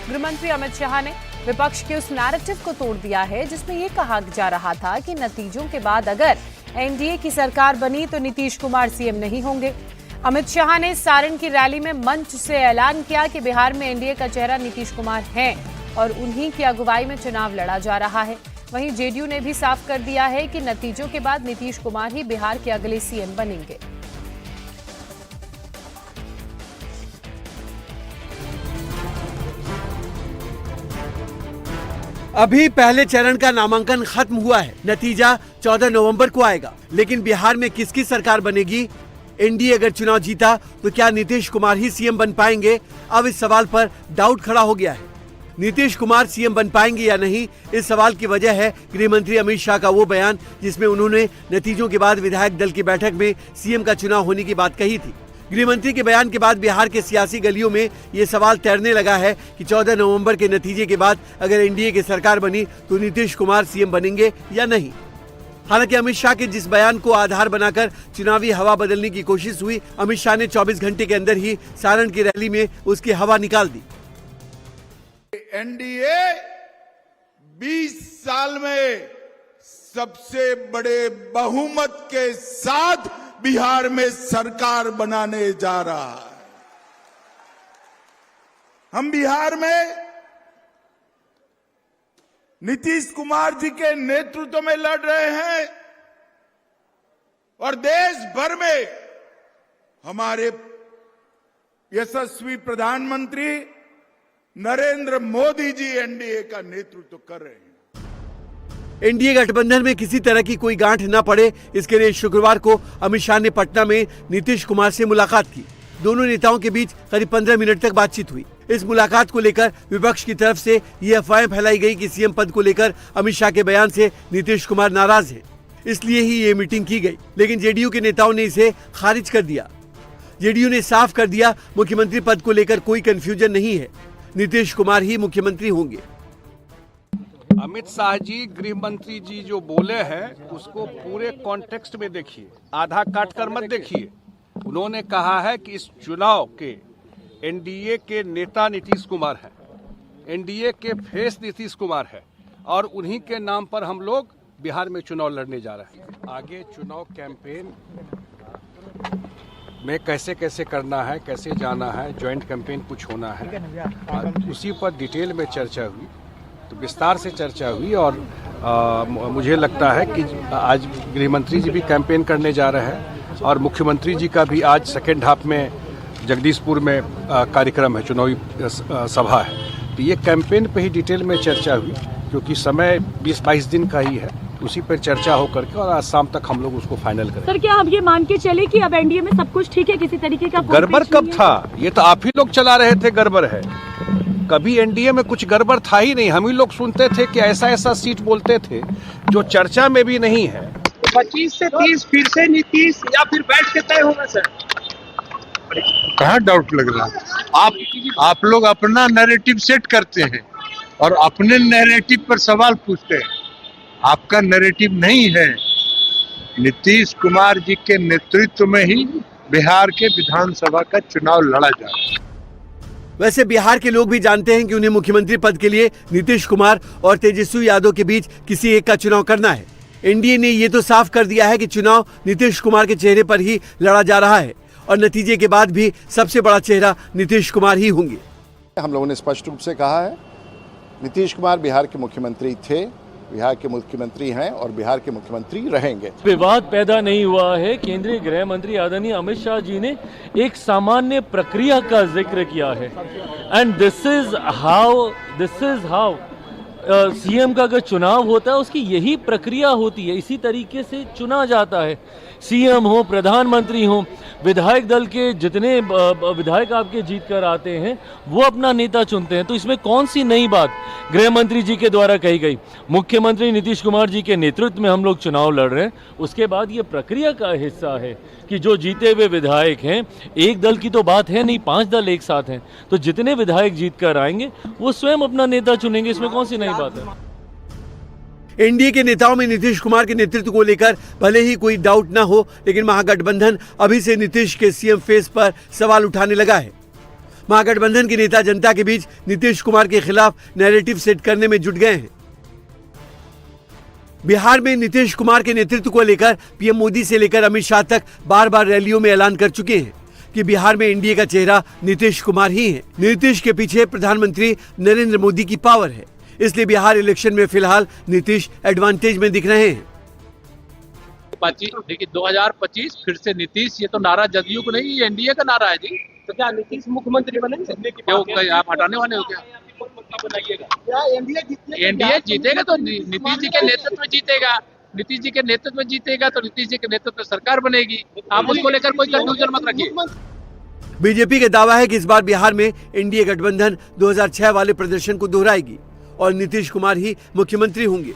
गृह मंत्री अमित शाह ने विपक्ष के उस नैरेटिव को तोड़ दिया है जिसमें ये कहा जा रहा था कि नतीजों के बाद अगर एनडीए की सरकार बनी तो नीतीश कुमार सीएम नहीं होंगे। अमित शाह ने सारण की रैली में मंच से ऐलान किया कि बिहार में एनडीए का चेहरा नीतीश कुमार हैं और उन्हीं की अगुवाई में चुनाव लड़ा जा रहा है। वहीं जेडीयू ने भी साफ कर दिया है कि नतीजों के बाद नीतीश कुमार ही बिहार के अगले सीएम बनेंगे। अभी पहले चरण का नामांकन खत्म हुआ है। नतीजा 14 नवंबर को आएगा। लेकिन बिहार में किसकी सरकार बनेगी? एनडीए अगर चुनाव जीता तो क्या नीतीश कुमार ही सीएम बन पाएंगे? अब इस सवाल पर डाउट खड़ा हो गया है। नीतीश कुमार सीएम बन पाएंगे या नहीं, इस सवाल की वजह है गृह मंत्री अमित शाह का वो बयान जिसमें उन्होंने नतीजों के बाद विधायक दल की बैठक में सीएम का चुनाव होने की बात कही थी। गृह मंत्री के बयान के बाद बिहार के सियासी गलियों में ये सवाल तैरने लगा है कि 14 नवंबर के नतीजे के बाद अगर एनडीए की सरकार बनी तो नीतीश कुमार सीएम बनेंगे या नहीं। हालांकि अमित शाह के जिस बयान को आधार बनाकर चुनावी हवा बदलने की कोशिश हुई, अमित शाह ने 24 घंटे के अंदर ही सारण की रैली में उसकी हवा निकाल दी। एनडीए 20 साल में सबसे बड़े बहुमत के साथ बिहार में सरकार बनाने जा रहा है। हम बिहार में नीतीश कुमार जी के नेतृत्व में लड़ रहे हैं और देश भर में हमारे यशस्वी प्रधानमंत्री नरेंद्र मोदी जी एनडीए का नेतृत्व कर रहे हैं। एनडीए गठबंधन में किसी तरह की कोई गांठ न पड़े, इसके लिए शुक्रवार को अमित शाह ने पटना में नीतीश कुमार से मुलाकात की। दोनों नेताओं के बीच करीब 15 मिनट तक बातचीत हुई। इस मुलाकात को लेकर विपक्ष की तरफ से ये अफवाहें फैलाई गई कि सीएम पद को लेकर अमित शाह के बयान से नीतीश कुमार नाराज है, इसलिए ही ये मीटिंग की गई। लेकिन जेडीयू के नेताओं ने इसे खारिज कर दिया। जेडीयू ने साफ कर दिया मुख्यमंत्री पद को लेकर कोई कंफ्यूजन नहीं है, नीतीश कुमार ही मुख्यमंत्री होंगे। अमित शाह जी, गृह मंत्री जी जो बोले हैं उसको पूरे कॉन्टेक्स्ट में देखिए, आधा काट कर मत देखिए। उन्होंने कहा है कि इस चुनाव के एनडीए के नेता नीतीश कुमार हैं, एनडीए के फेस नीतीश कुमार है और उन्हीं के नाम पर हम लोग बिहार में चुनाव लड़ने जा रहे हैं। आगे चुनाव कैंपेन में कैसे कैसे करना है, कैसे जाना है, ज्वाइंट कैंपेन कुछ होना है, उसी पर डिटेल में चर्चा हुई, तो विस्तार से चर्चा हुई और मुझे लगता है कि आज गृह मंत्री जी भी कैंपेन करने जा रहे हैं और मुख्यमंत्री जी का भी आज सेकेंड हाफ में जगदीशपुर में कार्यक्रम है, चुनावी सभा है। तो ये कैंपेन पे ही डिटेल में चर्चा हुई, क्योंकि समय 20-22 दिन का ही है, उसी पर चर्चा हो करके और आज शाम तक हम लोग उसको फाइनल करेंगे। सर, क्या आप ये मान के चले कि अब एनडीए में सब कुछ ठीक है, किसी तरीके का गड़बड़ कब था? ये तो आप ही लोग चला रहे थे गड़बड़ है। कभी एनडीए में कुछ गड़बड़ था ही नहीं। हम ही लोग सुनते थे कि ऐसा ऐसा सीट बोलते थे जो चर्चा में भी नहीं है। 25 से 30 फिर से नीतीश या फिर बैठ के तय होगा सर? कहाँ डाउट लग रहा? आप लोग अपना नैरेटिव सेट करते हैं और अपने नैरेटिव पर सवाल पूछते हैं। आपका नैरेटिव नहीं है। नीतीश कुमार जी के नेतृत्व में ही बिहार के विधानसभा का चुनाव लड़ा जा रहा है। वैसे बिहार के लोग भी जानते हैं कि उन्हें मुख्यमंत्री पद के लिए नीतीश कुमार और तेजस्वी यादव के बीच किसी एक का चुनाव करना है। एनडीए ने ये तो साफ कर दिया है कि चुनाव नीतीश कुमार के चेहरे पर ही लड़ा जा रहा है और नतीजे के बाद भी सबसे बड़ा चेहरा नीतीश कुमार ही होंगे। हम लोगों ने स्पष्ट रूप से कहा है, नीतीश कुमार बिहार के मुख्यमंत्री थे, बिहार के मुख्यमंत्री हैं और बिहार के मुख्यमंत्री रहेंगे। विवाद पैदा नहीं हुआ है। केंद्रीय गृह मंत्री आदरणीय अमित शाह जी ने एक सामान्य प्रक्रिया का जिक्र किया है and this is how CM का अगर चुनाव होता है उसकी यही प्रक्रिया होती है, इसी तरीके से चुना जाता है। सीएम हो, प्रधानमंत्री हो, विधायक दल के जितने विधायक आपके जीत कर आते हैं वो अपना नेता चुनते हैं। तो इसमें कौन सी नई बात गृह मंत्री जी के द्वारा कही गई? मुख्यमंत्री नीतीश कुमार जी के नेतृत्व में हम लोग चुनाव लड़ रहे हैं, उसके बाद ये प्रक्रिया का हिस्सा है कि जो जीते हुए विधायक हैं, एक दल की तो बात है नहीं, 5 दल एक साथ हैं, तो जितने विधायक जीत कर आएंगे वो स्वयं अपना नेता चुनेंगे। इसमें कौन सी नई बात है? एनडीए के नेताओं में नीतीश कुमार के नेतृत्व को लेकर भले ही कोई डाउट न हो, लेकिन महागठबंधन अभी से नीतीश के सीएम फेस पर सवाल उठाने लगा है। महागठबंधन के नेता जनता के बीच नीतीश कुमार के खिलाफ नैरेटिव सेट करने में जुट गए हैं। बिहार में नीतीश कुमार के नेतृत्व को लेकर पीएम मोदी से लेकर अमित शाह तक बार बार रैलियों में ऐलान कर चुके हैं कि बिहार में एनडीए का चेहरा नीतीश कुमार ही है। नीतीश के पीछे प्रधानमंत्री नरेंद्र मोदी की पावर है, इसलिए बिहार इलेक्शन में फिलहाल नीतीश एडवांटेज में दिख रहे हैं। देखिए 2025 फिर से नीतीश, ये तो नारा जदयू को नहीं, ये एनडीए का नारा है जी। तो क्या नीतीश मुख्यमंत्री बनेंगे? क्या आप हटाने वाले हो क्या? एनडीए जीतेगा तो नीतीश जी के नेतृत्व में जीतेगा, नीतीश जी के नेतृत्व में जीतेगा तो नीतीश जी के नेतृत्व में सरकार बनेगी। आप उसको लेकर कोई कंफ्यूजन मत रखिए। बीजेपी का दावा है कि इस बार बिहार में एनडीए गठबंधन 2006 वाले प्रदर्शन को दोहराएगी और नीतीश कुमार ही मुख्यमंत्री होंगे।